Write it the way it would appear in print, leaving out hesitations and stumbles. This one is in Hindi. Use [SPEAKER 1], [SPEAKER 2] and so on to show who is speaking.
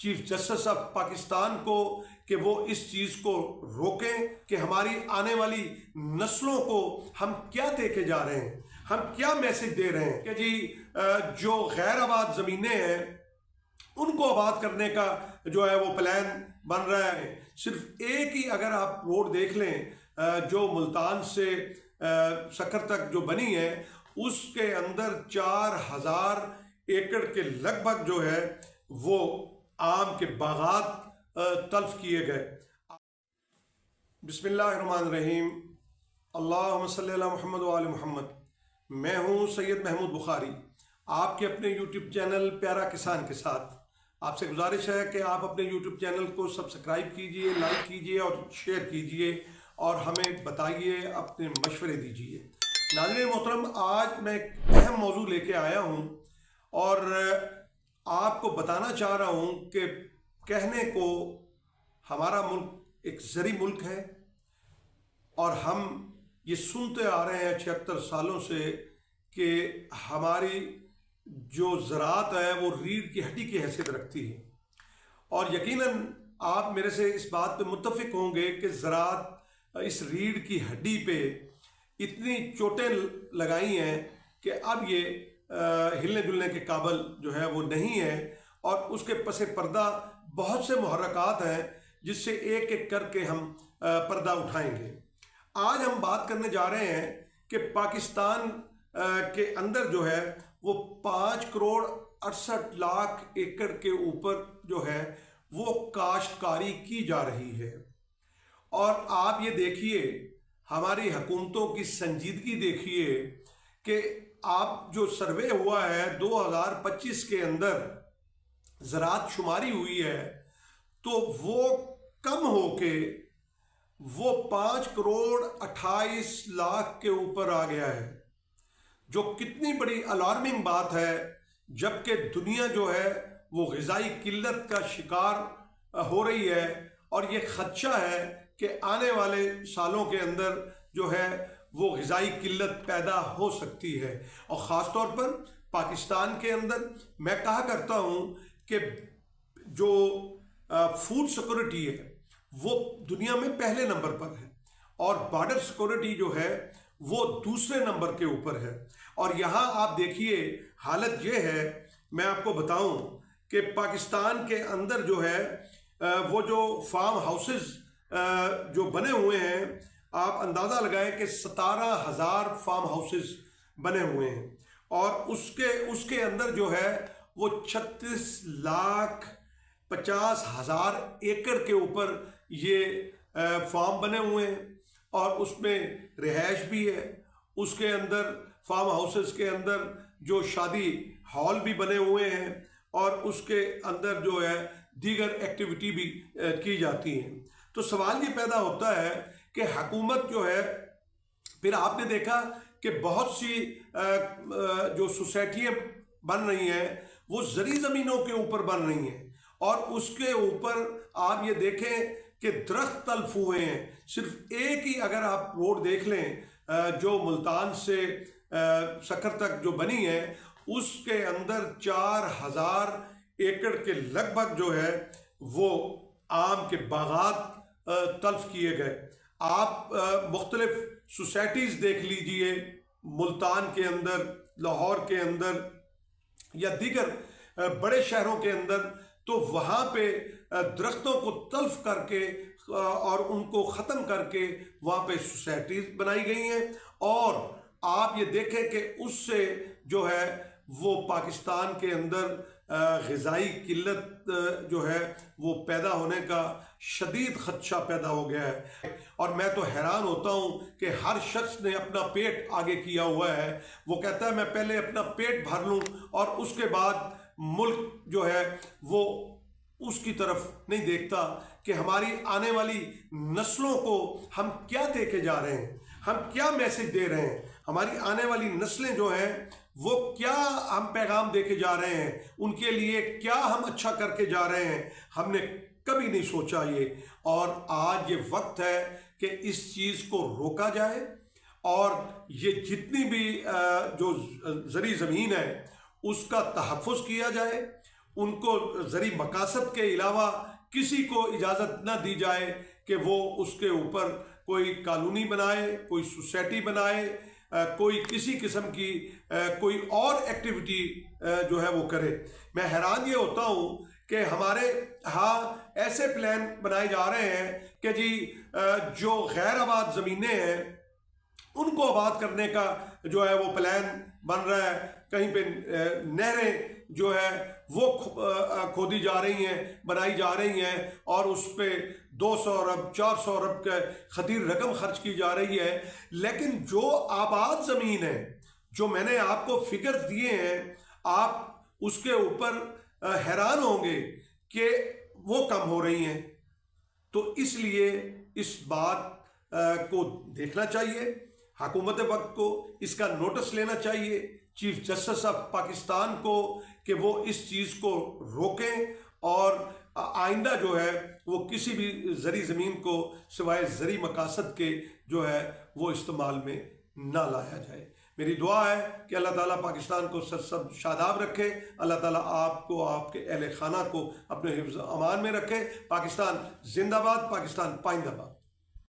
[SPEAKER 1] चीफ जस्टिस ऑफ पाकिस्तान को कि वो इस चीज़ को रोकें कि हमारी आने वाली नस्लों को हम क्या दे के जा रहे हैं, हम क्या मैसेज दे रहे हैं कि जी जो गैर आबाद ज़मीनें हैं उनको आबाद करने का जो है वो प्लान बन रहा है। सिर्फ एक ही अगर आप रोड देख लें जो मुल्तान से सक्कर तक जो बनी है उसके अंदर 4000 एकड़ के लगभग जो है वो आम के बागात तल्फ किए गए। बिस्मिल्लाहिर्रहमानिर्रहीम, अल्लाहुम्मा सल्ली अला मुहम्मद व आले मुहम्मद। मैं हूँ सैयद महमूद बुखारी, आपके अपने यूट्यूब चैनल प्यारा किसान के साथ। आपसे गुजारिश है कि आप अपने यूट्यूब चैनल को सब्सक्राइब कीजिए, लाइक कीजिए और शेयर कीजिए और हमें बताइए, अपने मशवरे दीजिए। नाज़रीन मोहतरम, आज मैं एक अहम मौजू लेके आया हूँ और आपको बताना चाह रहा हूँ कि कहने को हमारा मुल्क एक ज़री मुल्क है और हम ये सुनते आ रहे हैं 76 सालों से कि हमारी जो ज़राअत है वो रीढ़ की हड्डी की हैसियत रखती है। और यकीनन आप मेरे से इस बात पे मुत्तफिक होंगे कि ज़राअत इस रीढ़ की हड्डी पे इतनी चोटें लगाई हैं कि अब ये हिलने जुलने के काबिल जो है वो नहीं है और उसके पसे पर्दा बहुत से मुहर्रकात हैं जिससे एक एक करके हम पर्दा उठाएंगे। आज हम बात करने जा रहे हैं कि पाकिस्तान के अंदर जो है वो 5 करोड़ 68 लाख एकड़ के ऊपर जो है वो काश्तकारी की जा रही है। और आप ये देखिए, हमारी हुकूमतों की संजीदगी देखिए कि आप जो सर्वे हुआ है 2025 के अंदर ज़राअत शुमारी हुई है तो वो कम होके वो 5 करोड़ 28 लाख के ऊपर आ गया है, जो कितनी बड़ी अलार्मिंग बात है। जबकि दुनिया जो है वो ग़िज़ाई किल्लत का शिकार हो रही है और ये ख़दशा है कि आने वाले सालों के अंदर जो है वो ग़िज़ाई किल्लत पैदा हो सकती है। और ख़ास तौर पर पाकिस्तान के अंदर मैं कहा करता हूँ कि जो फूड सिक्योरिटी है वो दुनिया में पहले नंबर पर है और बॉर्डर सिक्योरिटी जो है वो दूसरे नंबर के ऊपर है। और यहाँ आप देखिए हालत ये है, मैं आपको बताऊं कि पाकिस्तान के अंदर जो है वो जो फार्म हाउसेस जो बने हुए हैं, आप अंदाज़ा लगाएं कि 17,000 फार्म हाउसेस बने हुए हैं और उसके अंदर जो है वो 36,50,000 एकड़ के ऊपर ये फार्म बने हुए हैं और उसमें रिहाइश भी है। उसके अंदर फार्म हाउसेस के अंदर जो शादी हॉल भी बने हुए हैं और उसके अंदर जो है दीगर एक्टिविटी भी की जाती हैं। तो सवाल ये पैदा होता है कि हुकूमत जो है, फिर आपने देखा कि बहुत सी जो सोसाइटियाँ बन रही हैं वो ज़री ज़मीनों के ऊपर बन रही हैं और उसके ऊपर आप ये देखें कि दरख्त तल्फ हुए हैं। सिर्फ एक ही अगर आप रोड देख लें जो मुल्तान से सक्कर तक जो बनी है उसके अंदर 4000 एकड़ के लगभग जो है वो आम के बागात तल्फ किए गए। आप मुख्तलिफ सोसाइटीज़ देख लीजिए मुल्तान के अंदर, लाहौर के अंदर या दीगर बड़े शहरों के अंदर, तो वहाँ पे दरख्तों को तल्फ करके और उनको ख़त्म करके वहाँ पे सोसाइटीज़ बनाई गई हैं। और आप ये देखें कि उससे जो है वो पाकिस्तान के अंदर ग़िज़ाई किल्लत जो है वो पैदा होने का शदीद ख़दशा पैदा हो गया है। और मैं तो हैरान होता हूँ कि हर शख्स ने अपना पेट आगे किया हुआ है। वो कहता है मैं पहले अपना पेट भर लूँ और उसके बाद मुल्क जो है वो उसकी तरफ नहीं देखता कि हमारी आने वाली नस्लों को हम क्या दे के जा रहे हैं, हम क्या मैसेज दे रहे हैं, हमारी आने वाली नस्लें जो हैं वो क्या हम पैगाम दे के जा रहे हैं, उनके लिए क्या हम अच्छा करके जा रहे हैं। हमने कभी नहीं सोचा ये, और आज ये वक्त है कि इस चीज़ को रोका जाए और ये जितनी भी जो ज़री ज़मीन है उसका तहफ़्फ़ुज़ किया जाए, उनको ज़री मकासद के अलावा किसी को इजाज़त न दी जाए कि वो उसके ऊपर कोई कॉलोनी बनाए, कोई सोसाइटी बनाए, कोई किसी किस्म की कोई और एक्टिविटी जो है वो करे। मैं हैरान ये होता हूँ कि हमारे यहाँ ऐसे प्लान बनाए जा रहे हैं कि जी जो गैर आबाद ज़मीनें हैं उनको आबाद करने का जो है वो प्लान बन रहा है। कहीं पे नहरें जो है वो खोदी जा रही हैं, बनाई जा रही हैं और उस पर 200 अरब 400 अरब के खतीर रकम खर्च की जा रही है। लेकिन जो आबाद ज़मीन है, जो मैंने आपको फिगर दिए हैं, आप उसके ऊपर हैरान होंगे कि वो कम हो रही हैं। तो इसलिए इस बात को देखना चाहिए, हुकूमत वक्त को इसका नोटिस लेना चाहिए, चीफ जस्टिस ऑफ पाकिस्तान को, कि वो इस चीज़ को रोकें और आइंदा जो है वो किसी भी ज़री ज़मीन को सिवाय ज़री मकासद के जो है वो इस्तेमाल में ना लाया जाए। मेरी दुआ है कि अल्लाह ताला पाकिस्तान को सब शादाब रखे, अल्लाह ताला आपको, आपके अहले खाना को अपने हिफ्ज़ अमान में रखे। पाकिस्तान जिंदाबाद, पाकिस्तान पाइंदाबाद।